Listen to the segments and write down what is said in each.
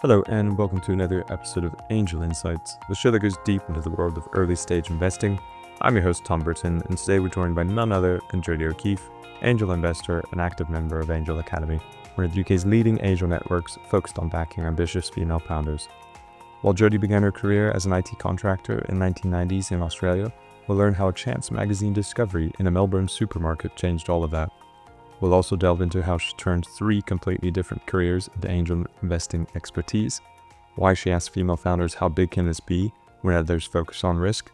Hello, and welcome to another episode of Angel Insights, the show that goes deep into the world of early stage investing. I'm your host, Tom Burton, and today we're joined by none other than Jodie O'Keeffe, angel investor and active member of Angel Academe, one of the UK's leading angel networks focused on backing ambitious female founders. While Jodie began her career as an IT contractor in the 1990s in Australia, we'll learn how a chance magazine discovery in a Melbourne supermarket changed all of that. We'll also delve into how she turned 3 completely different careers into angel investing expertise, why she asked female founders how big can this be when others focus on risk,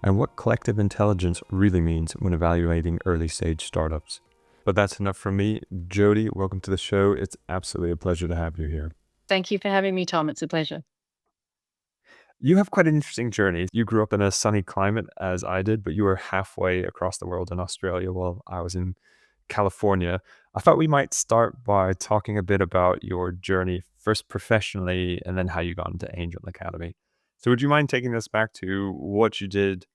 and what collective intelligence really means when evaluating early stage startups. But that's enough from me. Jodie, welcome to the show. It's absolutely a pleasure to have you here. Thank you for having me, Tom. It's a pleasure. You have quite an interesting journey. You grew up in a sunny climate as I did, but you were halfway across the world in Australia while I was in California. I thought we might start by talking a bit about your journey, first professionally, and then how you got into Angel Academe. So would you mind taking us back to what you did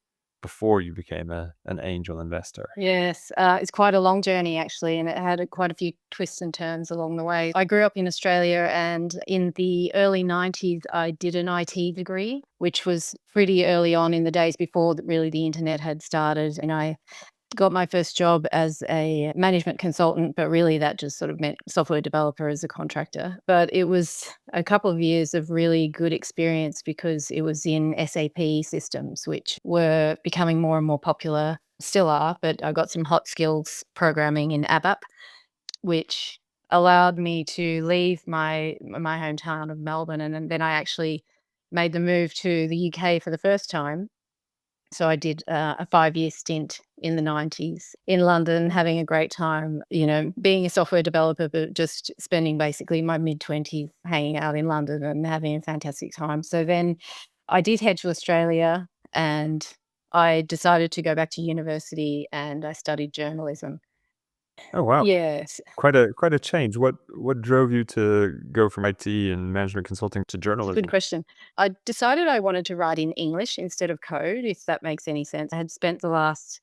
before you became an angel investor? Yes, it's quite a long journey, actually, and it had quite a few twists and turns along the way. I grew up in Australia, and in the early 90s, I did an IT degree, which was pretty early on in the days before really the internet had started. And I got my first job as a management consultant, but really that just sort of meant software developer as a contractor. But it was a couple of years of really good experience because it was in SAP systems, which were becoming more and more popular, still are, but I got some hot skills programming in ABAP, which allowed me to leave my hometown of Melbourne. And then I actually made the move to the UK for the first time. So I did a 5-year stint in the 90s in London, having a great time, being a software developer, but just spending basically my mid-20s hanging out in London and having a fantastic time. So then I did head to Australia and I decided to go back to university and I studied journalism. Oh wow, Yes. quite a change. What drove you to go from IT and management consulting to It's a good journalism? question. I decided I wanted to write in English instead of code, if that makes any sense. I had spent the last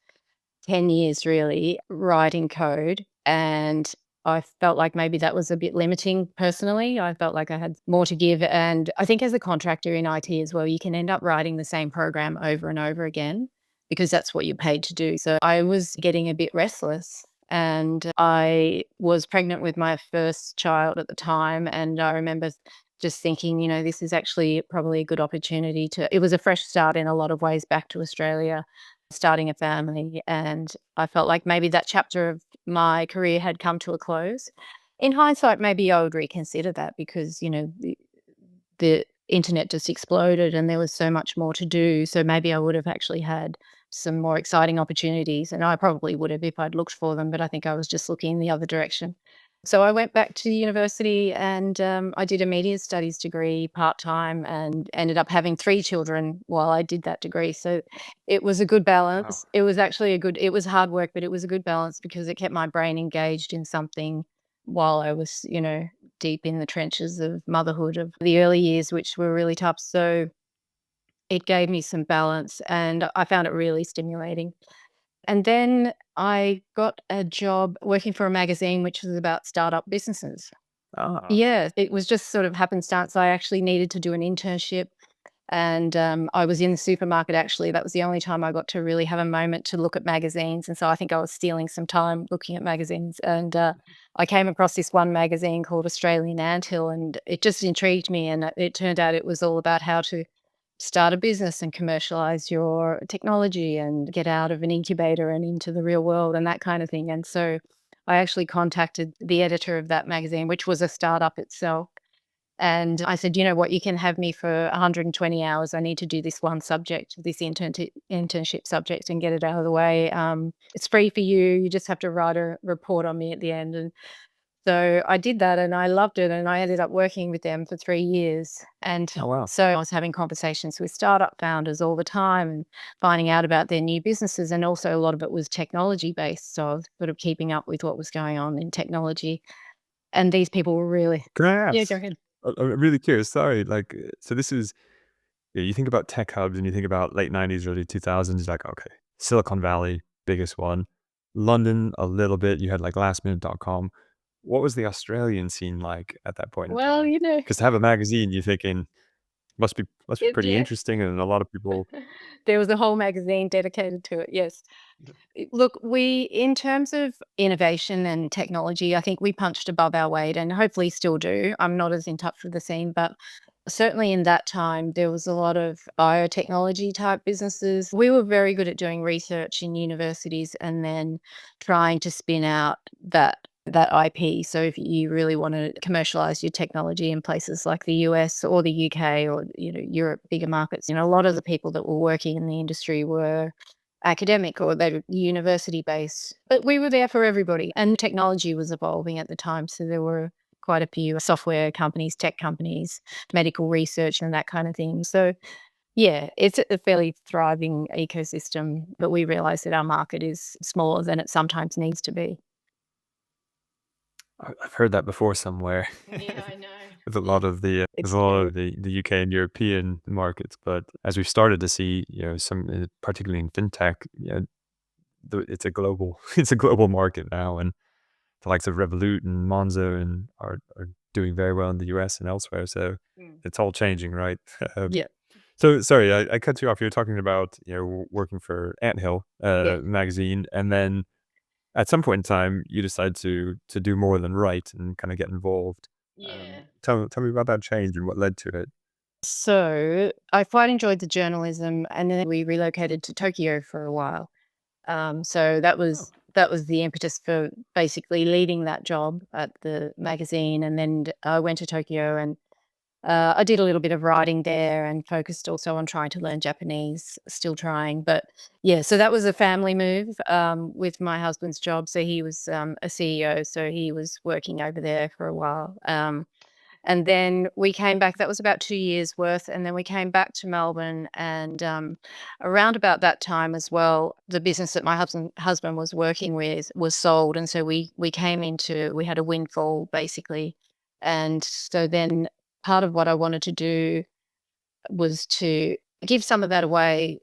10 years really writing code, and I felt like maybe that was a bit limiting personally. I felt like I had more to give. And I think as a contractor in IT as well, you can end up writing the same program over and over again because that's what you're paid to do. So I was getting a bit restless. And I was pregnant with my first child at the time. And I remember just thinking, this is actually probably a good opportunity it was a fresh start in a lot of ways back to Australia, starting a family. And I felt like maybe that chapter of my career had come to a close. In hindsight, maybe I would reconsider that because, the internet just exploded and there was so much more to do. So maybe I would have actually had some more exciting opportunities. And I probably would have if I'd looked for them, but I think I was just looking in the other direction. So I went back to university and I did a media studies degree part-time and ended up having 3 children while I did that degree. So it was a good Wow. balance. It was actually it was hard work, but it was a good balance because it kept my brain engaged in something while I was, deep in the trenches of motherhood of the early years, which were really tough. So it gave me some balance and I found it really stimulating. And then I got a job working for a magazine which was about startup businesses. Ah, Yeah, it was just sort of happenstance. I actually needed to do an internship and I was in the supermarket actually. That was the only time I got to really have a moment to look at magazines. And so I think I was stealing some time looking at magazines. And I came across this one magazine called Australian Anthill and it just intrigued me. And it turned out it was all about how to start a business and commercialize your technology and get out of an incubator and into the real world and that kind of thing. And so I actually contacted the editor of that magazine, which was a startup itself. And I said, you know what, you can have me for 120 hours. I need to do this one subject, this internship subject and get it out of the way. It's free for you. You just have to write a report on me at the end. And so I did that and I loved it. And I ended up working with them for 3 years. And oh wow. so I was having conversations with startup founders all the time and finding out about their new businesses. And also a lot of it was technology based. So I was sort of keeping up with what was going on in technology. And these people were really, Can I yeah, go ask? ahead. I'm really curious. Sorry, so this is you think about tech hubs and you think about late '90s, early 2000s. Like, okay, Silicon Valley, biggest one. London, a little bit. You had like lastminute.com. what was the Australian scene like at that point in Well, time? you know, Because to have a magazine, you're thinking must be pretty yes. interesting, and a lot of people. There was a whole magazine dedicated to it, yes. Look, we in terms of innovation and technology, I think we punched above our weight and hopefully still do. I'm not as in touch with the scene, but certainly in that time, there was a lot of biotechnology type businesses. We were very good at doing research in universities and then trying to spin out that IP. So if you really want to commercialize your technology in places like the US or the UK or Europe, bigger markets, a lot of the people that were working in the industry were academic or they were university based. But we were there for everybody, and technology was evolving at the time. So there were quite a few software companies, tech companies, medical research, and that kind of thing. So, yeah, it's a fairly thriving ecosystem, but we realize that our market is smaller than it sometimes needs to be. I've heard that before somewhere. Yeah, I know. With a lot of It's a lot true. of the UK and European markets, but as we've started to see, some particularly in fintech, it's a global it's a global market now, and the likes of Revolut and Monzo and are doing very well in the US and elsewhere. So Mm. it's all changing, right? Um, Yeah. so sorry, I cut you off. You were talking about working for Anthill Yeah. magazine, and then at some point in time, you decide to do more than write and kind of get involved. Yeah. Tell me about that change and what led to it. So I quite enjoyed the journalism, and then we relocated to Tokyo for a while. So Oh, that was the impetus for basically leading that job at the magazine, and then I went to Tokyo and I did a little bit of writing there and focused also on trying to learn Japanese. Still trying, but yeah. So that was a family move with my husband's job. So he was a CEO, so he was working over there for a while. And then we came back, that was about 2 years worth, and then we came back to Melbourne, and, around about that time as well, the business that my husband was working with was sold, and so we had a windfall, basically. And so then part of what I wanted to do was to give some of that away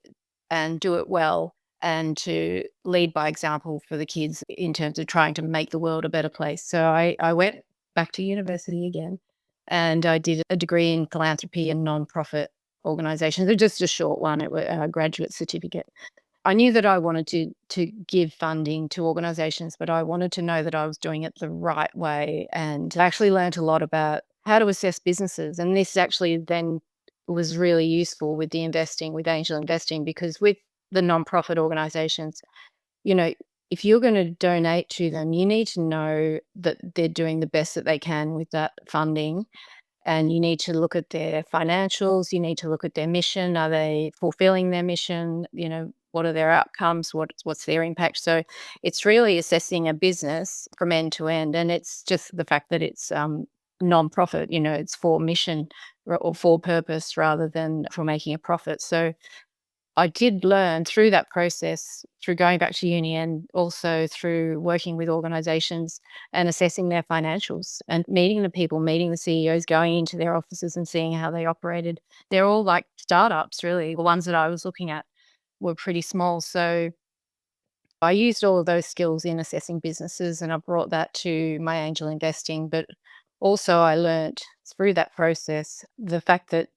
and do it well, and to lead by example for the kids in terms of trying to make the world a better place. So I went back to university again, and I did a degree in philanthropy and nonprofit organizations. Just a short one, it was a graduate certificate. I knew that I wanted to give funding to organizations, but I wanted to know that I was doing it the right way. And I actually learned a lot about how to assess businesses. And this actually then was really useful with the investing, with angel investing, because with the nonprofit organizations, you know, if you're going to donate to them, you need to know that they're doing the best that they can with that funding, and you need to look at their financials. You need to look at their mission. Are they fulfilling their mission? What are their outcomes? What's their impact? So it's really assessing a business from end to end. And it's just the fact that it's non-profit, it's for mission or for purpose rather than for making a profit. So I did learn through that process, through going back to uni and also through working with organizations and assessing their financials and meeting the people, meeting the CEOs, going into their offices and seeing how they operated. They're all like startups, really. The ones that I was looking at were pretty small. So I used all of those skills in assessing businesses, and I brought that to my angel investing. But also, I learned through that process the fact that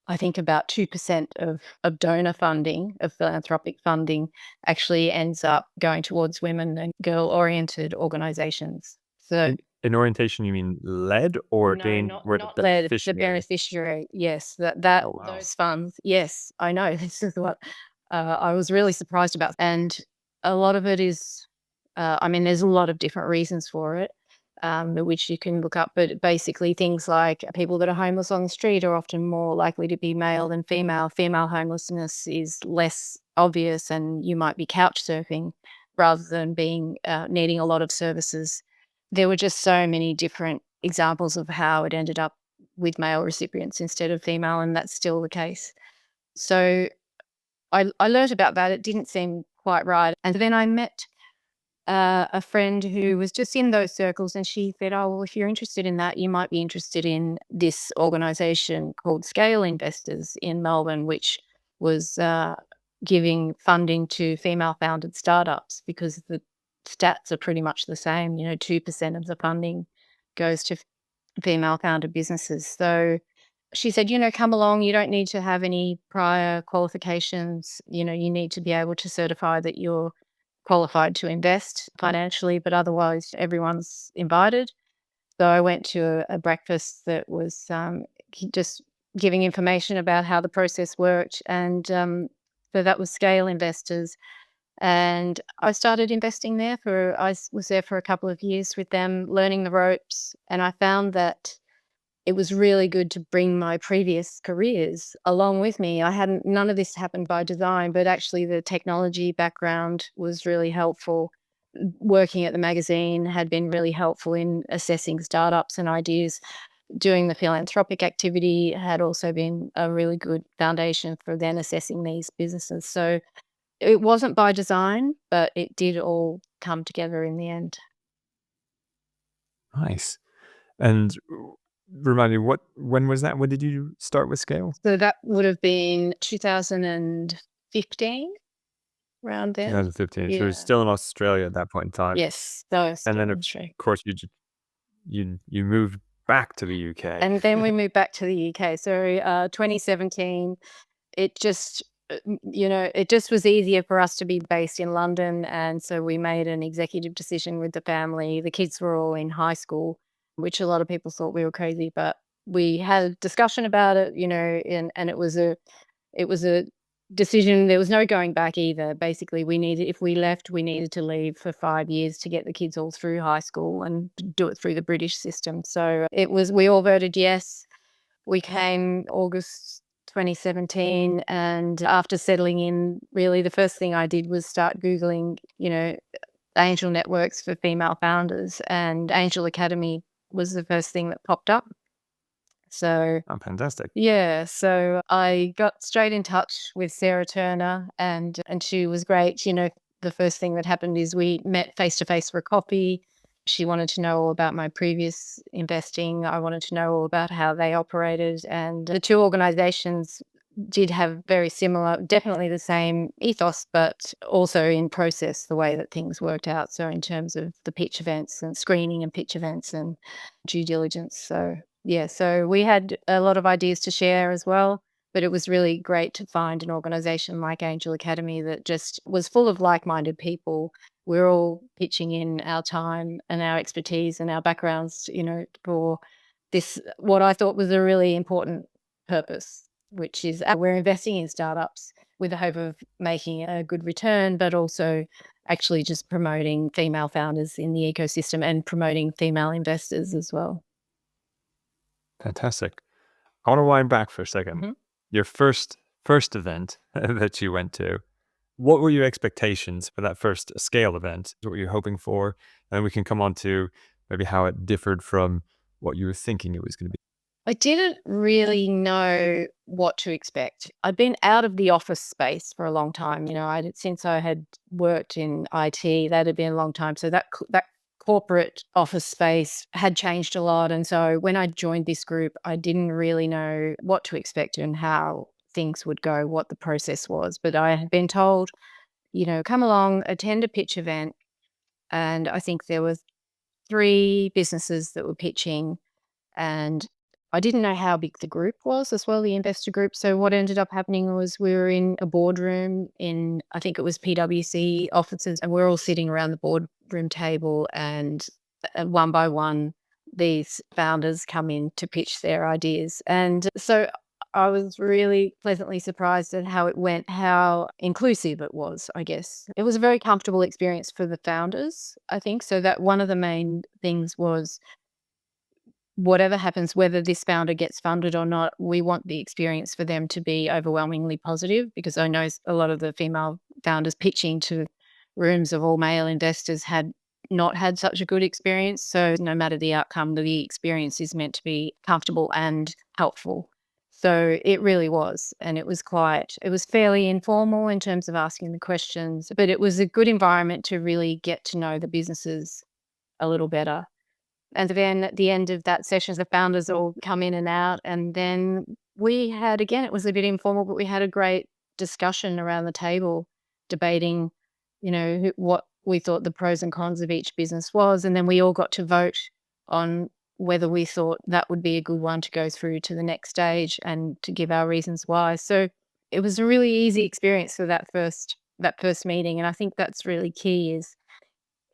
I think about 2% of donor funding, of philanthropic funding, actually ends up going towards women and girl oriented organizations. So, In orientation, you mean led or no, they not were the not led, the beneficiary? beneficiary. Yes, that Oh, wow. those funds. Yes, I know. This is what I was really surprised about, and a lot of it is. I mean, there's a lot of different reasons for it, which you can look up. But basically, things like people that are homeless on the street are often more likely to be male than female. Female homelessness is less obvious, and you might be couch surfing rather than being needing a lot of services. There were just so many different examples of how it ended up with male recipients instead of female, and that's still the case. So I learned about that. It didn't seem quite right. And then I met a friend who was just in those circles, and she said, "Oh, well, if you're interested in that, you might be interested in this organization called Scale Investors in Melbourne, which was giving funding to female founded startups because the stats are pretty much the same, 2% of the funding goes to female founded businesses. So she said, come along. You don't need to have any prior qualifications. You need to be able to certify that you're qualified to invest financially, but otherwise everyone's invited. So I went to a breakfast that was just giving information about how the process worked. And so that was Scale Investors. And I started investing there was there for a couple of years with them, learning the ropes. And I found that it was really good to bring my previous careers along with me. None of this happened by design, but actually the technology background was really helpful. Working at the magazine had been really helpful in assessing startups and ideas. Doing the philanthropic activity had also been a really good foundation for then assessing these businesses. So it wasn't by design, but it did all come together in the end. Nice. And remind me, when was that? When did you start with Scale? So that would have been 2015, around then. 2015. So Yeah. you were still in Australia at that point in time. Yes, that was And then, still of Australia. course, you moved back to the UK. And then we moved back to the UK. So 2017, it just, it just was easier for us to be based in London. And so we made an executive decision with the family. The kids were all in high school, which a lot of people thought we were crazy, but we had a discussion about it, and it was a decision. There was no going back either. Basically, if we left, we needed to leave for 5 years to get the kids all through high school and do it through the British system. So we all voted yes. We came August 2017, and after settling in, really the first thing I did was start Googling, angel networks for female founders, and Angel Academe was the first thing that popped up. So Oh, fantastic. yeah, so I got straight in touch with Sarah Turner, and she was great. The first thing that happened is we met face to face for coffee. She wanted to know all about my previous investing. I wanted to know all about how they operated, and the two organizations did have very similar, definitely the same ethos, but also in process, the way that things worked out. So in terms of the pitch events and screening and pitch events and due diligence. So yeah, so we had a lot of ideas to share as well, but it was really great to find an organization like Angel Academe that just was full of like-minded people. We're all pitching in our time and our expertise and our backgrounds, for this, what I thought was a really important purpose, which is we're investing in startups with the hope of making a good return, but also actually just promoting female founders in the ecosystem and promoting female investors as well. Fantastic. I want to wind back for a second. Mhm. Your first event that you went to, what were your expectations for that first Scale event? What were you hoping for? And then we can come on to maybe how it differed from what you were thinking it was going to be. I didn't really know what to expect. I'd been out of the office space for a long time. Since I had worked in IT, that had been a long time. So that corporate office space had changed a lot. And so when I joined this group, I didn't really know what to expect and how things would go, what the process was. But I had been told, come along, attend a pitch event. And I think there were 3 businesses that were pitching, and I didn't know how big the group was as well, the investor group. So what ended up happening was we were in a boardroom in, I think it was PwC offices, and we're all sitting around the boardroom table, and one by one, these founders come in to pitch their ideas. And so I was really pleasantly surprised at how it went, how inclusive it was, I guess. It was a very comfortable experience for the founders, I think. So that one of the main things was, whatever happens, whether this founder gets funded or not, we want the experience for them to be overwhelmingly positive, because I know a lot of the female founders pitching to rooms of all male investors had not had such a good experience. So no matter the outcome, the experience is meant to be comfortable and helpful. So it really was. And it was fairly informal in terms of asking the questions, but it was a good environment to really get to know the businesses a little better. And then at the end of that session, the founders all come in and out. And then we had, again, it was a bit informal, but we had a great discussion around the table, debating, what we thought the pros and cons of each business was. And then we all got to vote on whether we thought that would be a good one to go through to the next stage and to give our reasons why. So it was a really easy experience for that first meeting. And I think that's really key, is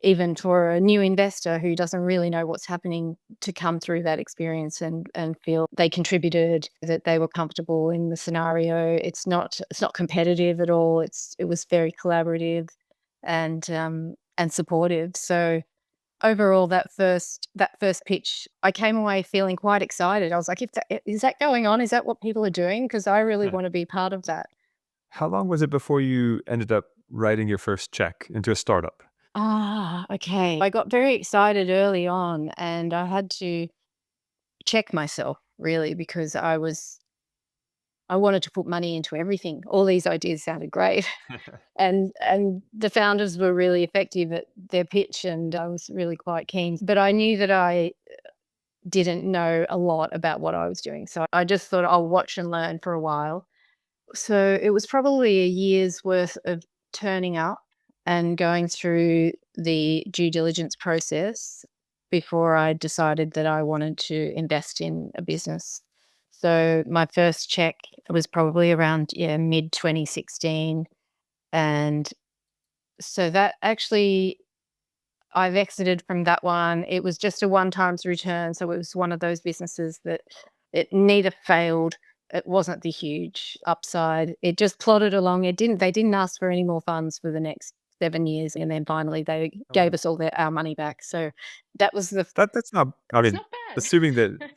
even for a new investor who doesn't really know what's happening, to come through that experience and feel they contributed, that they were comfortable in the scenario. It's not competitive at all. It was very collaborative and supportive. So overall, that first pitch, I came away feeling quite excited. I was like, is that going on? Is that what people are doing? Because I really Yeah. want to be part of that. How long was it before you ended up writing your first check into a startup? Okay. I got very excited early on, and I had to check myself really, because I wanted to put money into everything. All these ideas sounded great. And the founders were really effective at their pitch, and I was really quite keen. But I knew that I didn't know a lot about what I was doing. So I just thought I'll watch and learn for a while. So it was probably a year's worth of turning up and going through the due diligence process before I decided that I wanted to invest in a business. So my first check was probably around, mid 2016. And so that actually, I've exited from that one. It was just a one times return. So it was one of those businesses that it neither failed. It wasn't the huge upside. It just plodded along. They didn't ask for any more funds for the next 7 years. And then finally they Oh, gave wow. us all our money back. So that was That's not, I it's mean, not bad. assuming that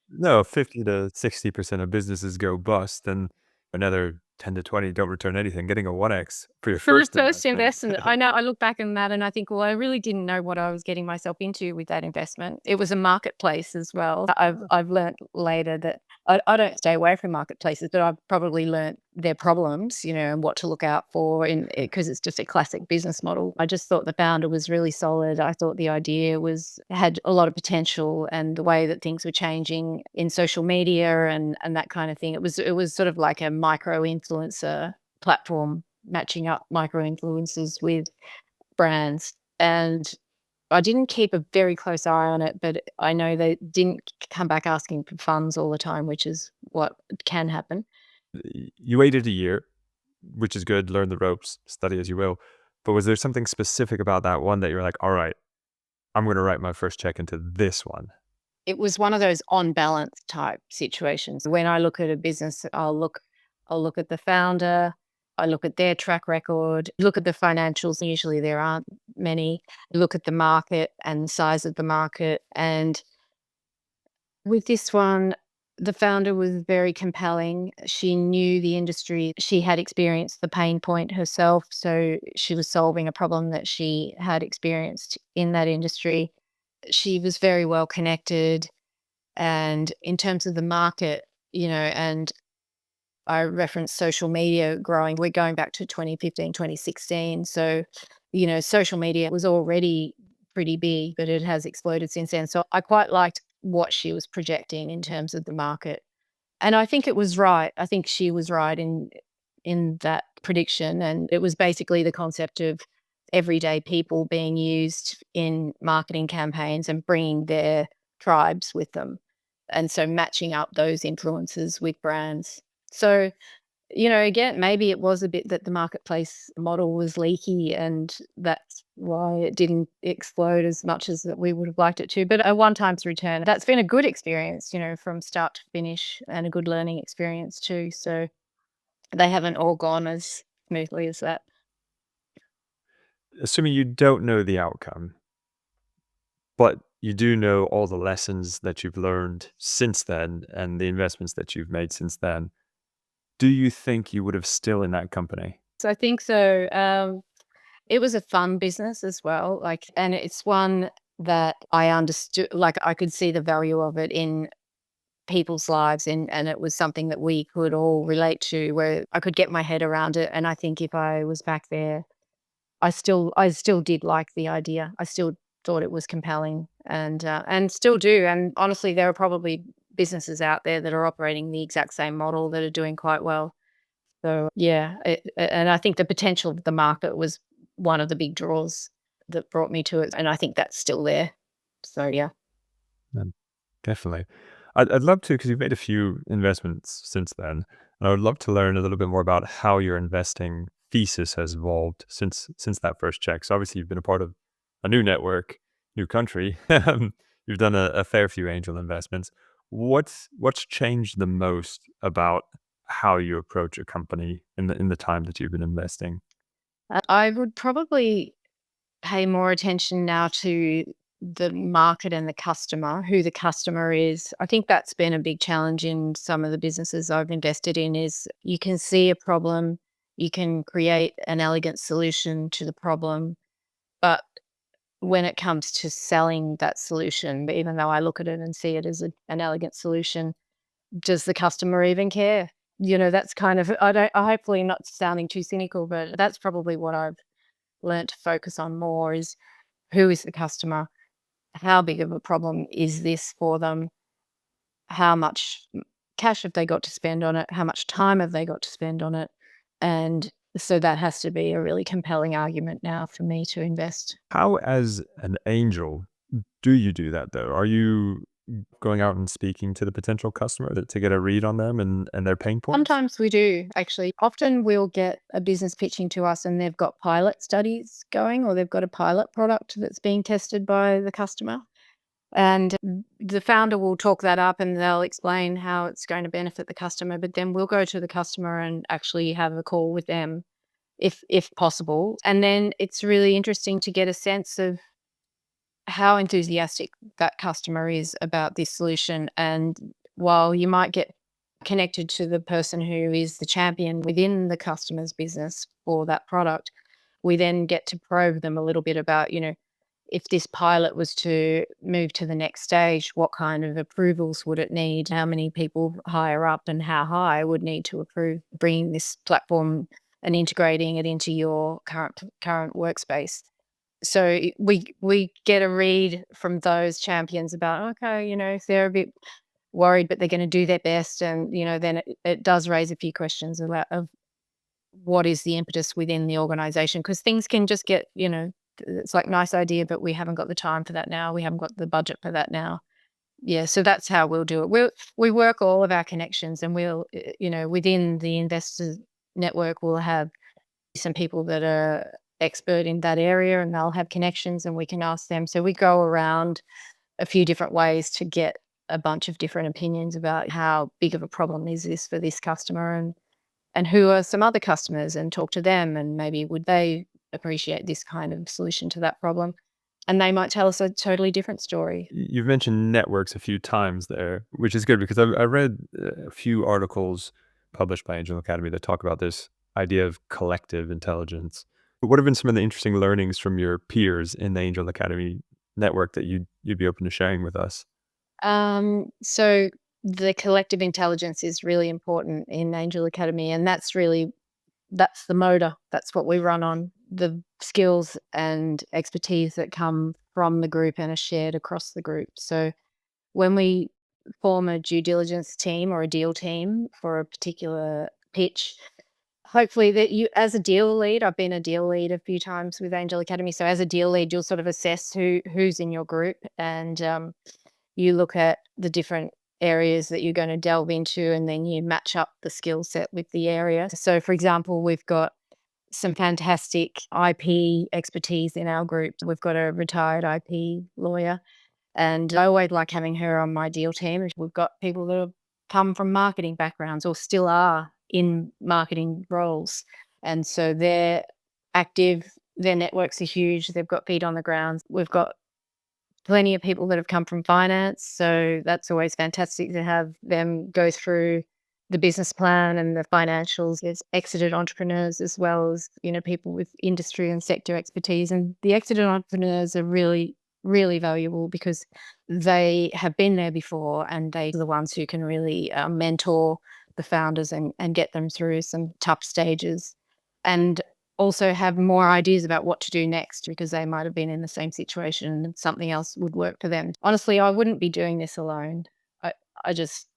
no, 50 to 60% of businesses go bust and another 10 to 20 don't return anything. Getting a 1x for your For the first first investment. investment, I know I look back on that and I think, well, I really didn't know what I was getting myself into with that investment. It was a marketplace as well. I've learnt later that I don't stay away from marketplaces, but I've probably learnt their problems, and what to look out for, in because it's just a classic business model. I just thought the founder was really solid. I thought the idea had a lot of potential, and the way that things were changing in social media and that kind of thing. It was sort of like a micro influencer platform, matching up micro influencers with brands. And I didn't keep a very close eye on it, but I know they didn't come back asking for funds all the time, which is what can happen. You waited a year, which is good, learn the ropes, study as you will. But was there something specific about that one that you're like, all right, I'm going to write my first check into this one? It was one of those on balance type situations. When I look at a business, I'll look at the founder, I look at their track record, look at the financials. Usually there aren't many. Look at the market and the size of the market. And with this one, the founder was very compelling. She knew the industry. She had experienced the pain point herself. So she was solving a problem that she had experienced in that industry. She was very well connected. And in terms of the market, and I referenced social media growing. We're going back to 2015, 2016. So, social media was already pretty big, but it has exploded since then. So I quite liked what she was projecting in terms of the market. And I think it was right. I think she was right in that prediction. And it was basically the concept of everyday people being used in marketing campaigns and bringing their tribes with them. And so matching up those influences with brands. So, again, maybe it was a bit that the marketplace model was leaky, and that's why it didn't explode as much as that we would have liked it to. But a one times return, that's been a good experience, from start to finish, and a good learning experience too. So they haven't all gone as smoothly as that. Assuming you don't know the outcome, but you do know all the lessons that you've learned since then and the investments that you've made since then, do you think you would have still in that company? So I think so. It was a fun business as well. And it's one that I understood, like I could see the value of it in people's lives, and it was something that we could all relate to, where I could get my head around it. And I think if I was back there, I still did like the idea. I still thought it was compelling, and still do. And honestly, there are probably businesses out there that are operating the exact same model that are doing quite well. So yeah, and I think the potential of the market was one of the big draws that brought me to it, and I think that's still there. So yeah. Definitely. I'd love to, because you've made a few investments since then. And I would love to learn a little bit more about how your investing thesis has evolved since that first check. So obviously you've been a part of a new network, new country. You've done a fair few angel investments. What's changed the most about how you approach a company in the time that you've been investing? I would probably pay more attention now to the market and the customer, who the customer is. I think that's been a big challenge in some of the businesses I've invested in is you can see a problem, you can create an elegant solution to the problem, but when it comes to selling that solution, even though I look at it and see it as an elegant solution, does the customer even care? That's kind of, I hopefully not sounding too cynical, but that's probably what I've learned to focus on more is who is the customer? How big of a problem is this for them? How much cash have they got to spend on it? How much time have they got to spend on it? And so that has to be a really compelling argument now for me to invest. How, as an angel, do you do that though? Are you going out and speaking to the potential customer to get a read on them and their pain points? Sometimes we do, actually. Often we'll get a business pitching to us and they've got pilot studies going or they've got a pilot product that's being tested by the customer. And the founder will talk that up and they'll explain how it's going to benefit the customer. But then we'll go to the customer and actually have a call with them if possible. And then it's really interesting to get a sense of how enthusiastic that customer is about this solution. And while you might get connected to the person who is the champion within the customer's business for that product, we then get to probe them a little bit about, if this pilot was to move to the next stage, what kind of approvals would it need? How many people higher up and how high would need to approve bringing this platform and integrating it into your current workspace? So we get a read from those champions about, okay, if they're a bit worried, but they're going to do their best. And, then it does raise a few questions of what is the impetus within the organization? Because things can just get, it's like nice idea, but we haven't got the time for that now. We haven't got the budget for that now. Yeah, so that's how we'll do it. We work all of our connections and within the investors network, we'll have some people that are expert in that area and they'll have connections and we can ask them. So we go around a few different ways to get a bunch of different opinions about how big of a problem is this for this customer and who are some other customers and talk to them and maybe would they appreciate this kind of solution to that problem. And they might tell us a totally different story. You've mentioned networks a few times there, which is good because I read a few articles published by Angel Academy that talk about this idea of collective intelligence. What have been some of the interesting learnings from your peers in the Angel Academy network that you'd be open to sharing with us? So the collective intelligence is really important in Angel Academy, and that's the motor. That's what we run on. The skills and expertise that come from the group and are shared across the group. So when we form a due diligence team or a deal team for a particular pitch, hopefully that you, as a deal lead, I've been a deal lead a few times with Angel Academy. So as a deal lead, you'll sort of assess who's in your group and you look at the different areas that you're going to delve into and then you match up the skill set with the area. So for example, we've got some fantastic IP expertise in our group. We've got a retired IP lawyer and I always like having her on my deal team. We've got people that have come from marketing backgrounds or still are in marketing roles. And so they're active, their networks are huge, they've got feet on the ground. We've got plenty of people that have come from finance. So that's always fantastic to have them go through the business plan and the financials. There's exited entrepreneurs as well as, people with industry and sector expertise. And the exited entrepreneurs are really, really valuable because they have been there before and they're the ones who can really mentor the founders and get them through some tough stages. And also have more ideas about what to do next because they might have been in the same situation and something else would work for them. Honestly, I wouldn't be doing this alone. I just,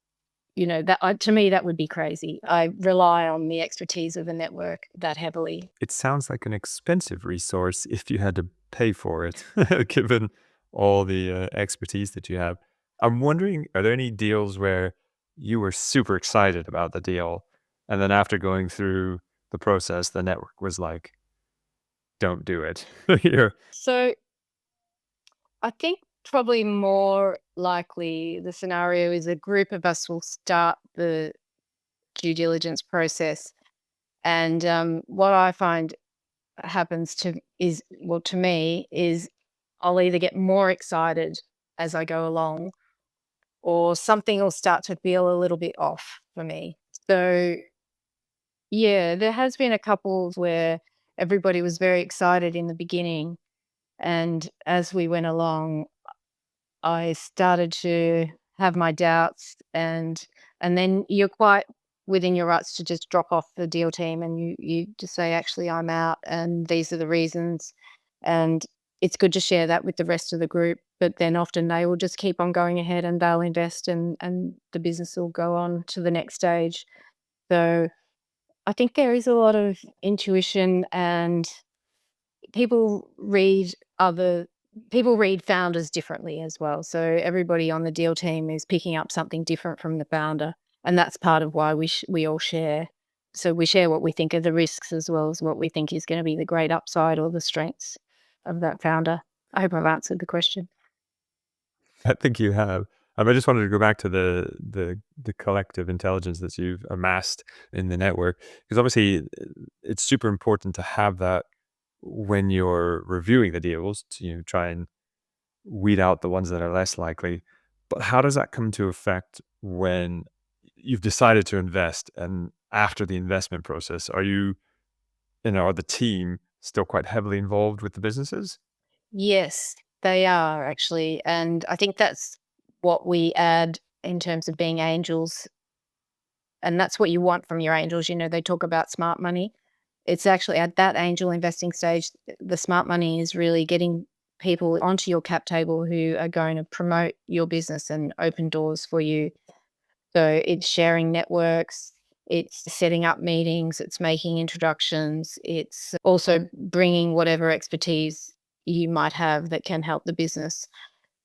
to me, that would be crazy. I rely on the expertise of the network that heavily. It sounds like an expensive resource if you had to pay for it, given all the expertise that you have. I'm wondering, are there any deals where you were super excited about the deal, and then after going through the process, the network was like, "Don't do it." You're So I think probably more likely the scenario is a group of us will start the due diligence process. And what I find happens to me, is I'll either get more excited as I go along, or something will start to feel a little bit off for me. So, yeah, there has been a couple where everybody was very excited in the beginning. And as we went along, I started to have my doubts, and then you're quite within your rights to just drop off the deal team, and you just say, actually, I'm out and these are the reasons. And it's good to share that with the rest of the group, but then often they will just keep on going ahead and they'll invest, and the business will go on to the next stage. So I think there is a lot of intuition, and people read other people read founders differently as well. So everybody on the deal team is picking up something different from the founder, and that's part of why we all share. So we share what we think are the risks as well as what we think is going to be the great upside or the strengths of that founder. I hope I've answered the question. I think you have. I just wanted to go back to the collective intelligence that you've amassed in the network, because obviously it's super important to have that when you're reviewing the deals to try and weed out the ones that are less likely. But how does that come to effect when you've decided to invest, and after the investment process, are the team still quite heavily involved with the businesses? Yes, they are actually. And I think that's what we add in terms of being angels. And that's what you want from your angels. They talk about smart money. It's actually at that angel investing stage, the smart money is really getting people onto your cap table who are going to promote your business and open doors for you. So it's sharing networks, it's setting up meetings, it's making introductions, it's also bringing whatever expertise you might have that can help the business.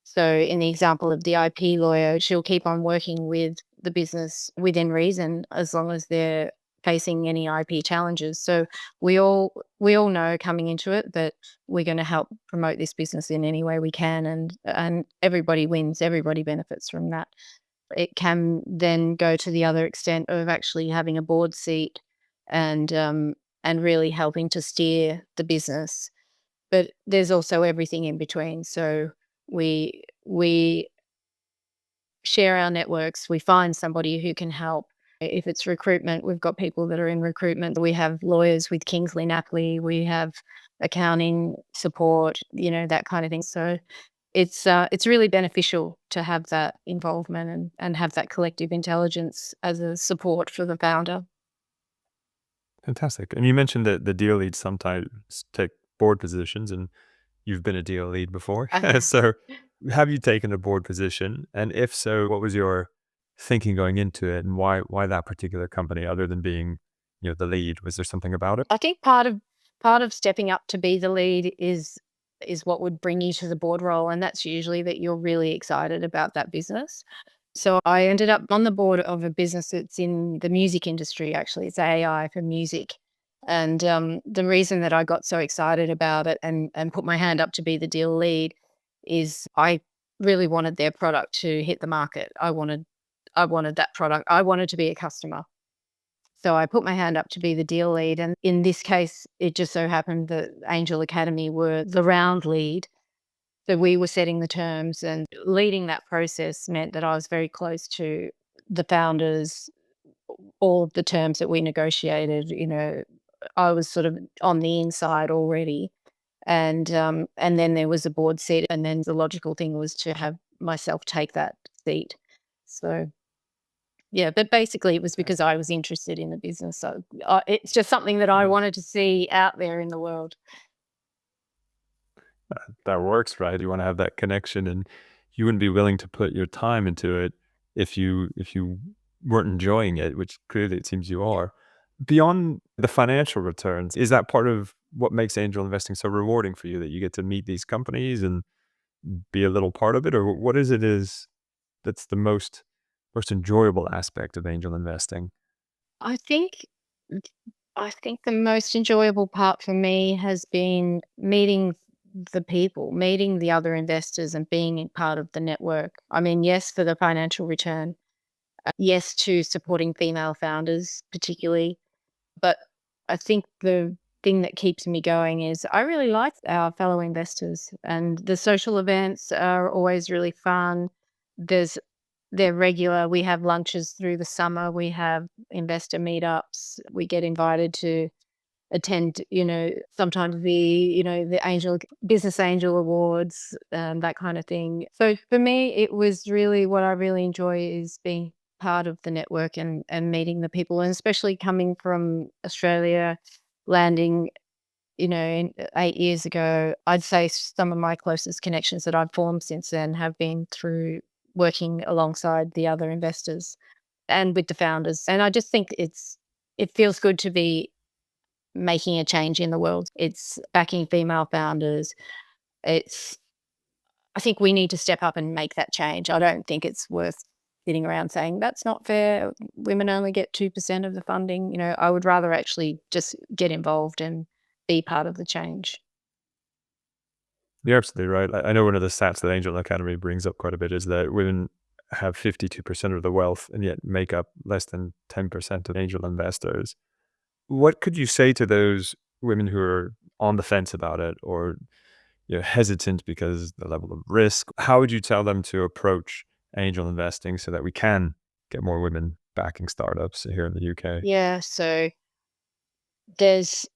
So in the example of the IP lawyer, she'll keep on working with the business within reason as long as they're facing any IP challenges. So we all know coming into it that we're going to help promote this business in any way we can, and everybody wins, everybody benefits from that. It can then go to the other extent of actually having a board seat, and really helping to steer the business. But there's also everything in between. So we share our networks, we find somebody who can help. If it's recruitment, we've got people that are in recruitment. We have lawyers with Kingsley Napley, we have accounting support, that kind of thing. So it's really beneficial to have that involvement, and have that collective intelligence as a support for the founder. Fantastic. And you mentioned that the deal leads sometimes take board positions, and you've been a deal lead before. So have you taken a board position? And if so, what was your thinking going into it, and why that particular company other than being, the lead? Was there something about it? I think part of stepping up to be the lead is what would bring you to the board role, and that's usually that you're really excited about that business. So I ended up on the board of a business that's in the music industry. Actually, it's AI for music. And the reason that I got so excited about it, and put my hand up to be the deal lead, is I really wanted their product to hit the market. I wanted that product. I wanted to be a customer. So I put my hand up to be the deal lead. And in this case, it just so happened that Angel Academy were the round lead. So we were setting the terms, and leading that process meant that I was very close to the founders. All of the terms that we negotiated, I was sort of on the inside already. And then there was a board seat, and then the logical thing was to have myself take that seat. So yeah, but basically it was because I was interested in the business. So it's just something that I Mhm. wanted to see out there in the world. That works, right? You want to have that connection, and you wouldn't be willing to put your time into it if you weren't enjoying it, which clearly it seems you are. Beyond the financial returns, is that part of what makes angel investing so rewarding for you, that you get to meet these companies and be a little part of it, or what is it is that's the most enjoyable aspect of angel investing? I think I think the most enjoyable part for me has been meeting the people, meeting the other investors and being a part of the network. I mean, yes, for the financial return, yes, to supporting female founders particularly, but I think the thing that keeps me going is I really like our fellow investors, and the social events are always really fun. There's They're regular. We have lunches through the summer. We have investor meetups. We get invited to attend, sometimes the angel business angel awards, that kind of thing. So for me, it was really what I really enjoy is being part of the network and meeting the people, and especially coming from Australia, landing, in 8 years ago. I'd say some of my closest connections that I've formed since then have been through working alongside the other investors and with the founders. And I just think it feels good to be making a change in the world. It's backing female founders. It's I think we need to step up and make that change. I don't think it's worth sitting around saying that's not fair. Women only get 2% of the funding. I would rather actually just get involved and be part of the change. You're absolutely right. I know one of the stats that Angel Academy brings up quite a bit is that women have 52% of the wealth and yet make up less than 10% of angel investors. What could you say to those women who are on the fence about it, or hesitant because the level of risk? How would you tell them to approach angel investing so that we can get more women backing startups here in the UK? Yeah, so there's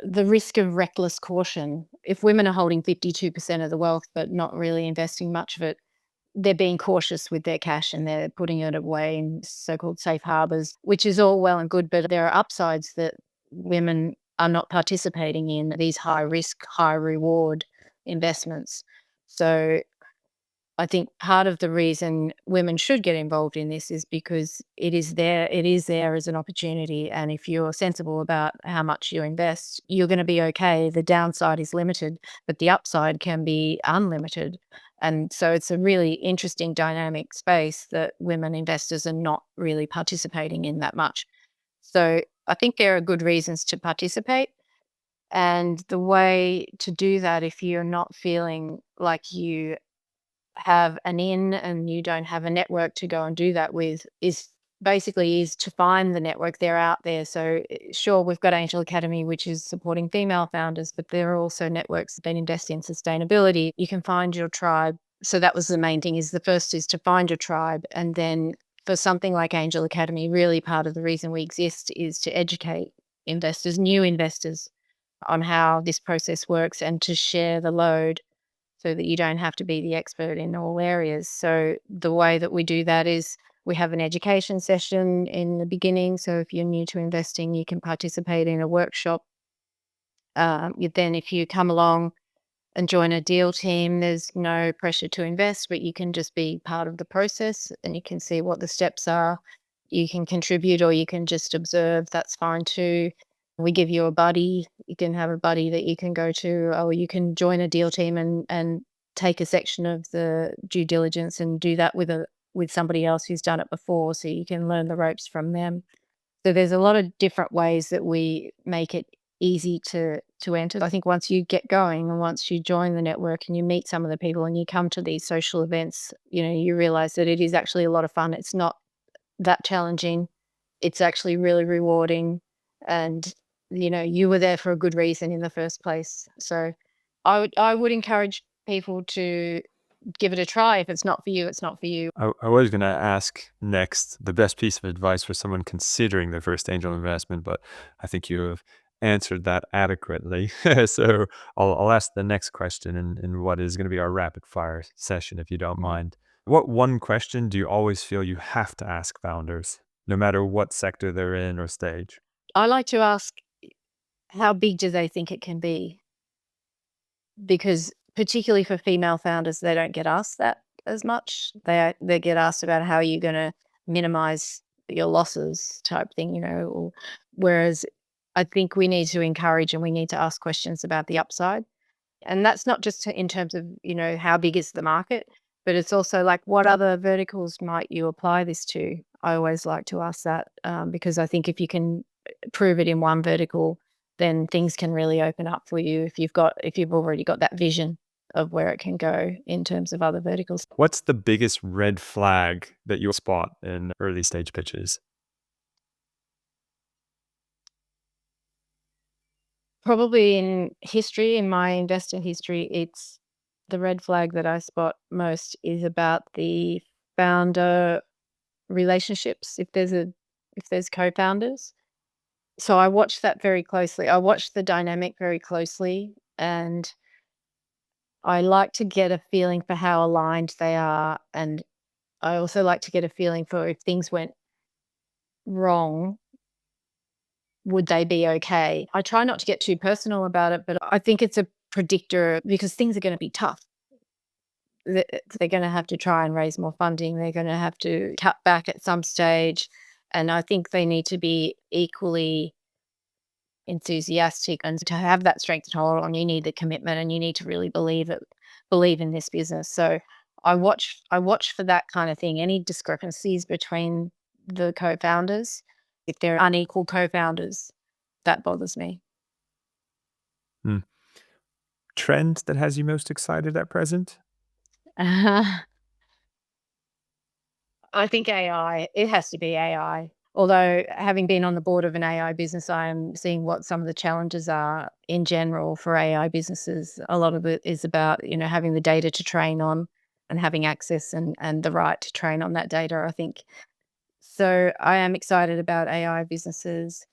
the risk of reckless caution. If women are holding 52% of the wealth but not really investing much of it, they're being cautious with their cash and they're putting it away in so-called safe harbors, which is all well and good, but there are upsides that women are not participating in these high risk, high reward investments. So I think part of the reason women should get involved in this is because it is there as an opportunity. And if you're sensible about how much you invest, you're going to be okay. The downside is limited, but the upside can be unlimited. And so it's a really interesting dynamic space that women investors are not really participating in that much. So I think there are good reasons to participate. And the way to do that, if you're not feeling like you have an in and you don't have a network to go and do that with, is to find the network. They're out there. So sure, we've got Angel Academy, which is supporting female founders, but there are also networks that invest in sustainability. You can find your tribe. So that was the main thing. Is the first is to find your tribe, and then for something like Angel Academy, really part of the reason we exist is to educate investors, new investors, on how this process works and to share the load so that you don't have to be the expert in all areas. So the way that we do that is we have an education session in the beginning. So if you're new to investing, you can participate in a workshop. Then if you come along and join a deal team, there's no pressure to invest, but you can just be part of the process and you can see what the steps are. You can contribute or you can just observe. That's fine too. We give you a buddy. You can have a buddy that you can go to, or you can join a deal team and take a section of the due diligence and do that with somebody else who's done it before, so you can learn the ropes from them. So there's a lot of different ways that we make it easy to enter. I think once you get going and once you join the network and you meet some of the people and you come to these social events, you realize that it is actually a lot of fun. It's not that challenging. It's actually really rewarding. And, you were there for a good reason in the first place. So I would encourage people to give it a try. If it's not for you, it's not for you. I was going to ask next the best piece of advice for someone considering their first angel investment, but I think you have answered that adequately. So I'll ask the next question in what is going to be our rapid fire session, if you don't mind. What one question do you always feel you have to ask founders, no matter what sector they're in or stage? I like to ask, how big do they think it can be? Because particularly for female founders, they don't get asked that as much. They get asked about how you're going to minimize your losses type thing, whereas I think we need to encourage and we need to ask questions about the upside. And that's not just in terms of, how big is the market, But it's also like, what other verticals might you apply this to? I always like to ask that, because I think if you can prove it in one vertical, then things can really open up for you if you've already got that vision of where it can go in terms of other verticals. What's the biggest red flag that you spot in early stage pitches? Probably in my investor history, it's the red flag that I spot most is about the founder relationships, if there's co-founders. So I watch that very closely. I watch the dynamic very closely, and I like to get a feeling for how aligned they are, and I also like to get a feeling for if things went wrong, would they be okay? I try not to get too personal about it, but I think it's a predictor because things are gonna be tough. They're gonna have to try and raise more funding. They're gonna have to cut back at some stage, and I think they need to be equally enthusiastic, and to have that strength to hold on, you need the commitment and you need to really believe in this business. So I watch for that kind of thing, any discrepancies between the co-founders. If they're unequal co-founders, that bothers me. Hmm. Trend that has you most excited at present? I think AI, it has to be AI. Although having been on the board of an AI business, I am seeing what some of the challenges are in general for AI businesses. A lot of it is about, having the data to train on and having access and the right to train on that data, I think. So I am excited about AI businesses.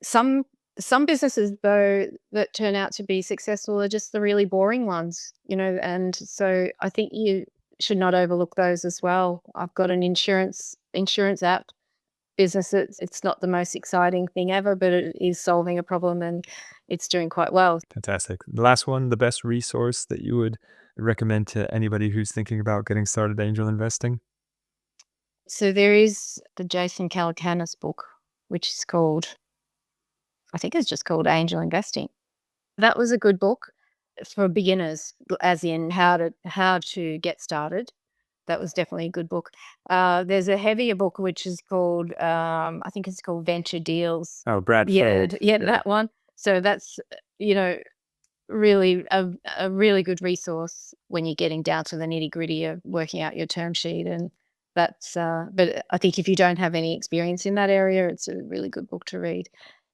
Some some businesses though that turn out to be successful are just the really boring ones, and so I think you should not overlook those as well. I've got an insurance app business. It's not the most exciting thing ever, but it is solving a problem and it's doing quite well. Fantastic. The last one, the best resource that you would recommend to anybody who's thinking about getting started angel investing? So there is the Jason Calacanis book, which is I think it's just called Angel Investing. That was a good book for beginners, as in how to get started. That was definitely a good book. There's a heavier book which is called, I think it's called Venture Deals. Oh, Brad Yeah, Feld. yeah, Yeah. that one. So that's, you know, really a really good resource when you're getting down to the nitty-gritty of working out your term sheet, and that's, but I think if you don't have any experience in that area, it's a really good book to read.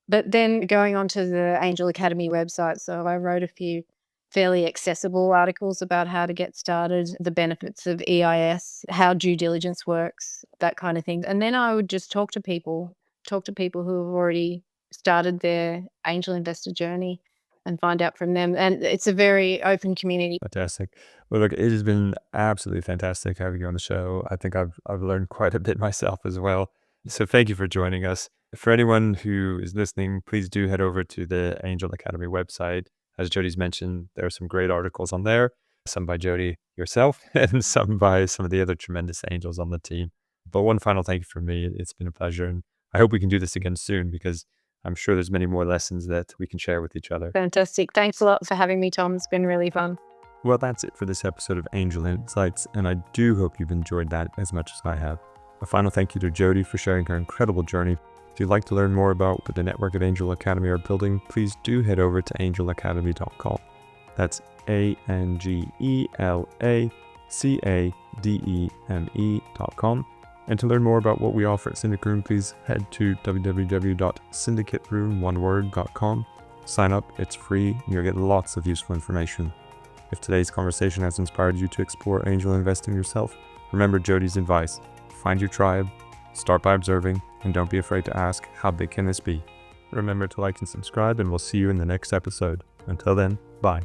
But then going on to the Angel Academy website, so I wrote a few fairly accessible articles about how to get started, the benefits of EIS, how due diligence works, that kind of thing. And then I would just talk to people who have already started their angel investor journey and find out from them. And it's a very open community. Fantastic. Well, look, it has been absolutely fantastic having you on the show. I think I've learned quite a bit myself as well. So thank you for joining us. For anyone who is listening, please do head over to the Angel Academy website. As Jodie's mentioned, there are some great articles on there, some by Jodie yourself and some by some of the other tremendous angels on the team. But one final thank you from me. It's been a pleasure. And I hope we can do this again soon because I'm sure there's many more lessons that we can share with each other. Fantastic. Thanks a lot for having me, Tom. It's been really fun. Well, that's it for this episode of Angel Insights, and I do hope you've enjoyed that as much as I have. A final thank you to Jodie for sharing her incredible journey. If you'd like to learn more about what the network at Angel Academy are building, please do head over to angelacademy.com. That's ANGELACADEME.com. And to learn more about what we offer at SyndicateRoom, please head to www.syndicateroom.com. Sign up, it's free, and you'll get lots of useful information. If today's conversation has inspired you to explore angel investing yourself, remember Jodie's advice. Find your tribe, start by observing, and don't be afraid to ask, how big can this be? Remember to like and subscribe, and we'll see you in the next episode. Until then, bye.